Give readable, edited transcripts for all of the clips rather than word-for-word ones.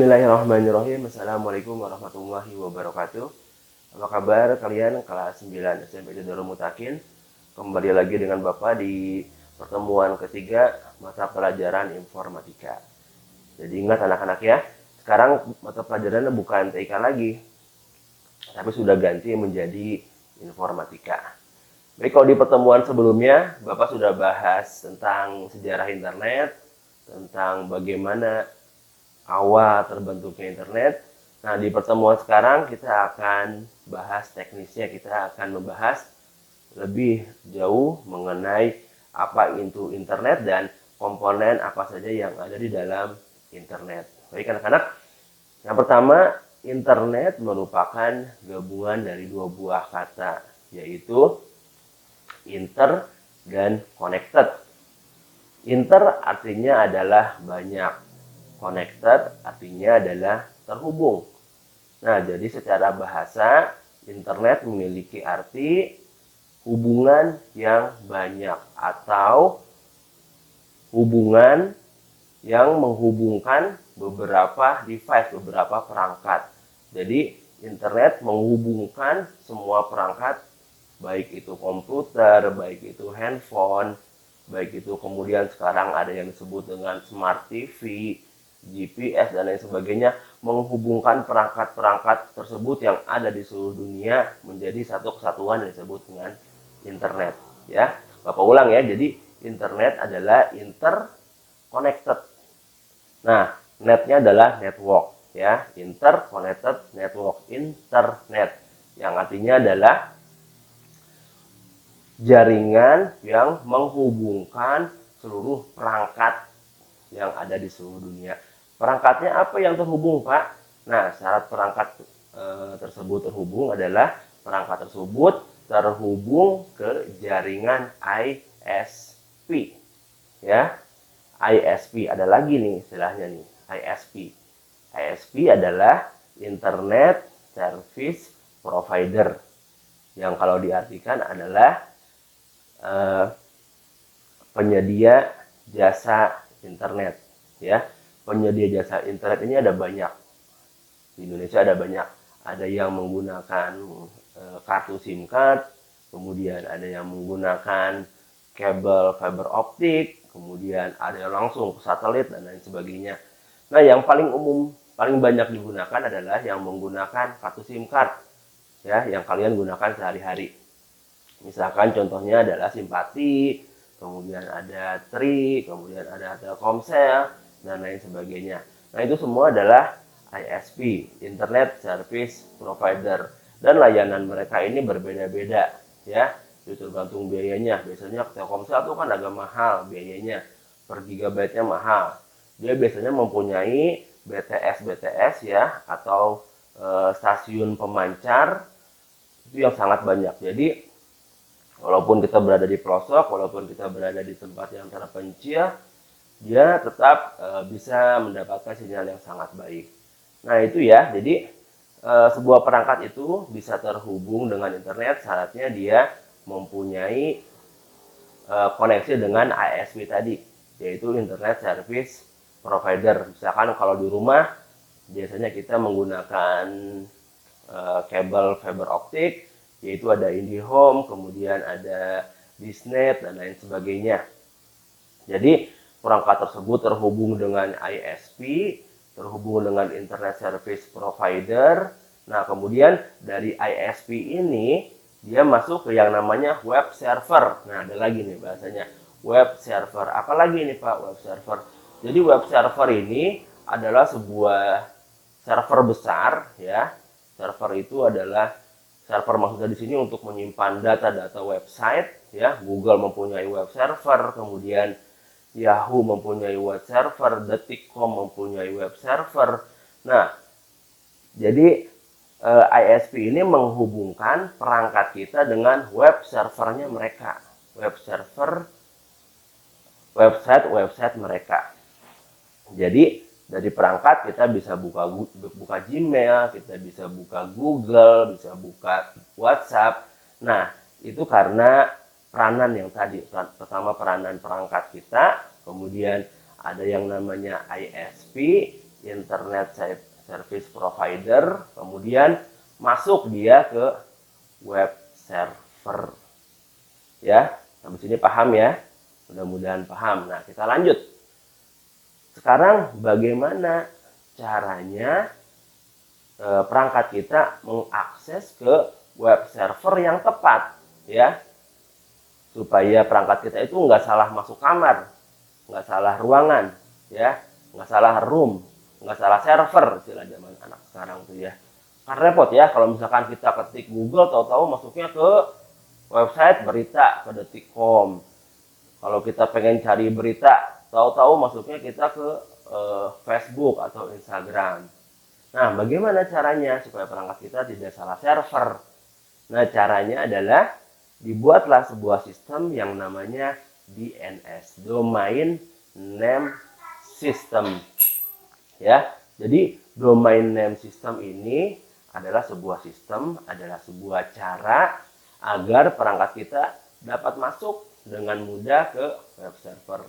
Bismillahirrahmanirrahim. Assalamualaikum warahmatullahi wabarakatuh. Apa kabar kalian kelas 9 SMP Darul Mutakin? Kembali lagi dengan Bapak di pertemuan ketiga mata pelajaran informatika. Jadi ingat anak-anak ya, sekarang mata pelajarannya bukan TK lagi, tapi sudah ganti menjadi informatika. Baik, kalau di pertemuan sebelumnya Bapak sudah bahas tentang sejarah internet, tentang bagaimana awal terbentuknya internet. Nah, di pertemuan sekarang kita akan bahas teknisnya, kita akan membahas lebih jauh mengenai apa itu internet dan komponen apa saja yang ada di dalam internet. Baik anak-anak, yang pertama, internet merupakan gabungan dari dua buah kata, yaitu inter dan connected. Inter artinya adalah banyak, connected artinya adalah terhubung. Nah, jadi secara bahasa, internet memiliki arti hubungan yang banyak atau hubungan yang menghubungkan beberapa device, beberapa perangkat. Jadi, internet menghubungkan semua perangkat, baik itu komputer, baik itu handphone, baik itu kemudian sekarang ada yang disebut dengan smart TV, GPS, dan lain sebagainya, menghubungkan perangkat-perangkat tersebut yang ada di seluruh dunia menjadi satu kesatuan yang disebut dengan internet. Ya, Bapak ulang ya. Jadi internet adalah interconnected. Nah, netnya adalah network, ya, interconnected network, internet, yang artinya adalah jaringan yang menghubungkan seluruh perangkat yang ada di seluruh dunia. Perangkatnya apa yang terhubung, Pak? Nah, syarat perangkat tersebut terhubung adalah perangkat tersebut terhubung ke jaringan ISP. Ya, ISP ada lagi nih istilahnya nih, ISP. ISP adalah Internet Service Provider, yang kalau diartikan adalah penyedia jasa internet, ya. Penyedia jasa internet ini ada banyak. Di Indonesia ada banyak. Ada yang menggunakan kartu SIM card, kemudian ada yang menggunakan kabel fiber optik, kemudian ada yang langsung ke satelit dan lain sebagainya. Nah, yang paling umum, paling banyak digunakan adalah yang menggunakan kartu SIM card, ya, yang kalian gunakan sehari-hari. Misalkan contohnya adalah Simpati, kemudian ada Tri, kemudian ada Telkomsel, dan lain sebagainya. Nah, itu semua adalah ISP, Internet Service Provider, dan layanan mereka ini berbeda-beda, ya, itu tergantung biayanya. Biasanya Telkomsel itu kan agak mahal biayanya, per gigabyte-nya mahal. Dia biasanya mempunyai BTS ya, atau stasiun pemancar itu yang sangat banyak. Jadi walaupun kita berada di pelosok, walaupun kita berada di tempat yang terpencil, dia tetap bisa mendapatkan sinyal yang sangat baik. Nah, itu ya. Jadi sebuah perangkat itu bisa terhubung dengan internet, syaratnya dia mempunyai koneksi dengan ISP tadi, yaitu Internet Service Provider. Misalkan kalau di rumah, biasanya kita menggunakan kabel fiber optik, yaitu ada IndiHome, kemudian ada Disnet, dan lain sebagainya. Jadi perangkat tersebut terhubung dengan ISP, terhubung dengan Internet Service Provider. Nah, kemudian dari ISP ini dia masuk ke yang namanya web server. Nah, ada lagi nih bahasanya, web server. Apalagi nih Pak, web server? Jadi web server ini adalah sebuah server besar, ya. Server itu adalah server, maksudnya di sini untuk menyimpan data-data website, ya. Google mempunyai web server, kemudian Yahoo mempunyai web server, Detik.com mempunyai web server. Nah, jadi ISP ini menghubungkan perangkat kita dengan web servernya mereka, web server, website mereka. Jadi dari perangkat kita bisa buka Gmail, kita bisa buka Google, bisa buka WhatsApp. Nah, itu karena peranan yang tadi. Pertama, peranan perangkat kita, kemudian ada yang namanya ISP, internet service provider, kemudian masuk dia ke web server. Ya, sampai sini paham ya? Mudah-mudahan paham. Nah, kita lanjut. Sekarang bagaimana caranya perangkat kita mengakses ke web server yang tepat, ya, supaya perangkat kita itu nggak salah masuk kamar, nggak salah ruangan, ya, nggak salah room, nggak salah server, istilah zaman anak sekarang tuh ya. Kan repot ya kalau misalkan kita ketik Google, tahu-tahu masuknya ke website berita ke detik.com. Kalau kita pengen cari berita, tahu-tahu masuknya kita ke Facebook atau Instagram. Nah, bagaimana caranya supaya perangkat kita tidak salah server? Nah, caranya adalah dibuatlah sebuah sistem yang namanya DNS, Domain Name System. Ya, jadi Domain Name System ini adalah sebuah sistem, adalah sebuah cara agar perangkat kita dapat masuk dengan mudah ke web server.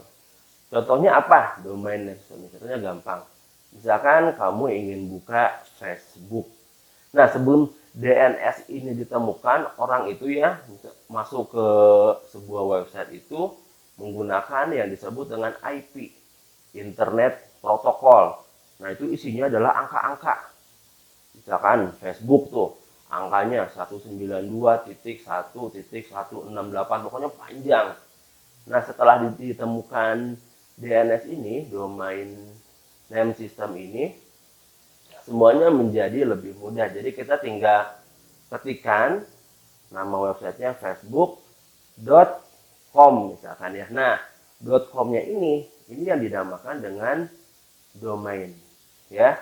Contohnya apa? Domain name system. Contohnya gampang. Misalkan kamu ingin buka Facebook. Nah, sebelum DNS ini ditemukan, orang itu ya masuk ke sebuah website itu menggunakan yang disebut dengan IP, Internet Protocol. Nah, itu isinya adalah angka-angka. Misalkan Facebook tuh, angkanya 192.1.168, pokoknya panjang. Nah, setelah ditemukan DNS ini, Domain Name System ini, semuanya menjadi lebih mudah. Jadi kita tinggal ketikkan nama websitenya facebook.com misalkan ya. Nah, .com-nya ini yang dinamakan dengan domain, ya.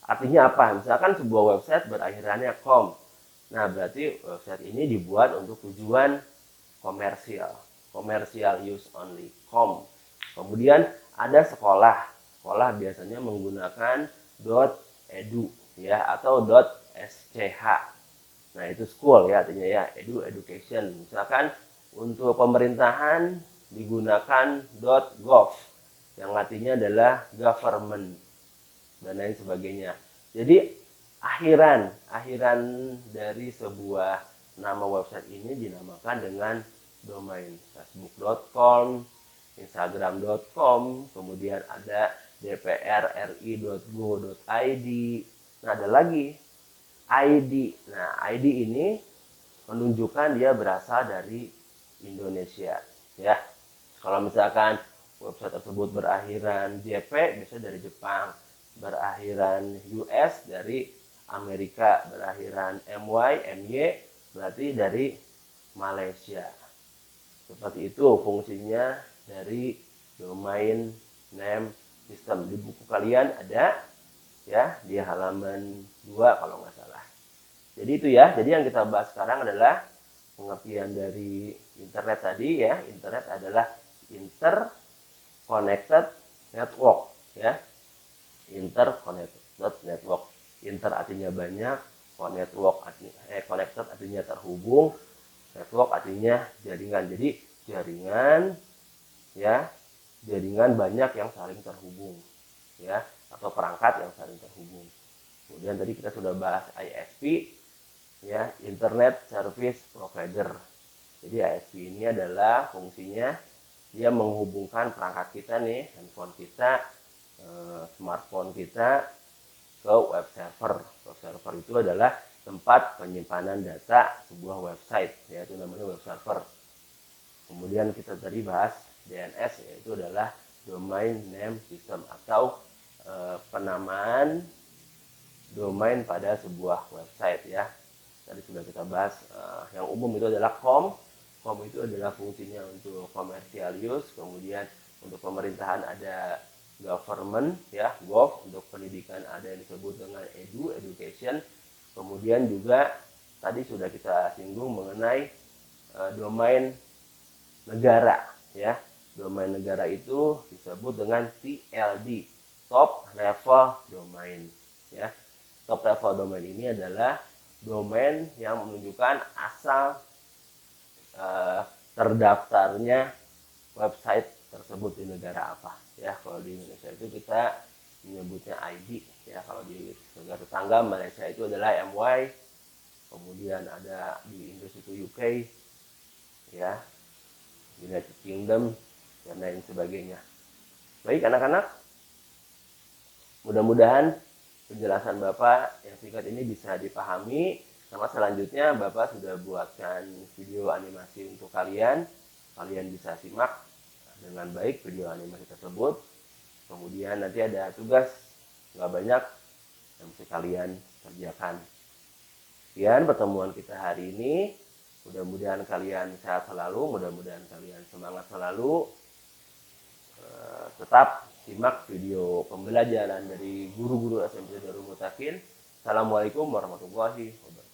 Artinya apa? Misalkan sebuah website berakhirannya com. Nah, berarti website ini dibuat untuk tujuan komersial, commercial use only, com. Kemudian ada sekolah. Sekolah biasanya menggunakan .edu ya atau .sch. Nah, itu school ya artinya ya, education. Misalkan untuk pemerintahan digunakan .gov yang artinya adalah government dan lain sebagainya. Jadi akhiran dari sebuah nama website ini dinamakan dengan domain. Facebook.com, Instagram.com, kemudian ada dprri.go.id. Nah, ada lagi ID. Nah, ID ini menunjukkan dia berasal dari Indonesia, ya. Kalau misalkan website tersebut berakhiran JP, biasanya dari Jepang. Berakhiran US dari Amerika, berakhiran MY berarti dari Malaysia. Seperti itu fungsinya dari domain name system. Di buku kalian ada ya, di halaman 2 kalau nggak salah. Jadi itu ya, jadi yang kita bahas sekarang adalah pengertian dari internet tadi ya. Internet adalah interconnected network ya. Interconnected network. Inter artinya banyak, connected artinya terhubung, network artinya jaringan. Jadi jaringan ya, jaringan banyak yang saling terhubung ya, atau perangkat yang saling terhubung. Kemudian tadi kita sudah bahas ISP ya, Internet Service Provider. Jadi ISP ini adalah fungsinya dia menghubungkan perangkat kita nih, handphone kita, smartphone kita ke web server. Web server itu adalah tempat penyimpanan data sebuah website, yaitu namanya web server. Kemudian kita tadi bahas DNS, yaitu adalah Domain Name System atau penamaan domain pada sebuah website ya. Tadi sudah kita bahas yang umum itu adalah com. Com itu adalah fungsinya untuk commercial use, kemudian untuk pemerintahan ada government ya, gov, untuk pendidikan ada yang disebut dengan education. Kemudian juga tadi sudah kita singgung mengenai domain negara ya. Domain negara itu disebut dengan TLD, top level domain ya. Top level domain ini adalah domain yang menunjukkan asal terdaftarnya website tersebut di negara apa ya. Kalau di Indonesia itu kita menyebutnya ID ya, kalau di negara tetangga Malaysia itu adalah MY, kemudian ada di Inggris itu UK ya, United Kingdom dan lain sebagainya. Baik anak-anak, mudah-mudahan penjelasan Bapak yang singkat ini bisa dipahami. Sama selanjutnya Bapak sudah buatkan video animasi untuk kalian. Kalian bisa simak dengan baik video animasi tersebut. Kemudian nanti ada tugas nggak banyak yang mesti kalian kerjakan. Sekian pertemuan kita hari ini. Mudah-mudahan kalian sehat selalu, mudah-mudahan kalian semangat selalu. Tetap simak video pembelajaran dari guru-guru SMP Darul Mutakin. Assalamualaikum warahmatullahi wabarakatuh.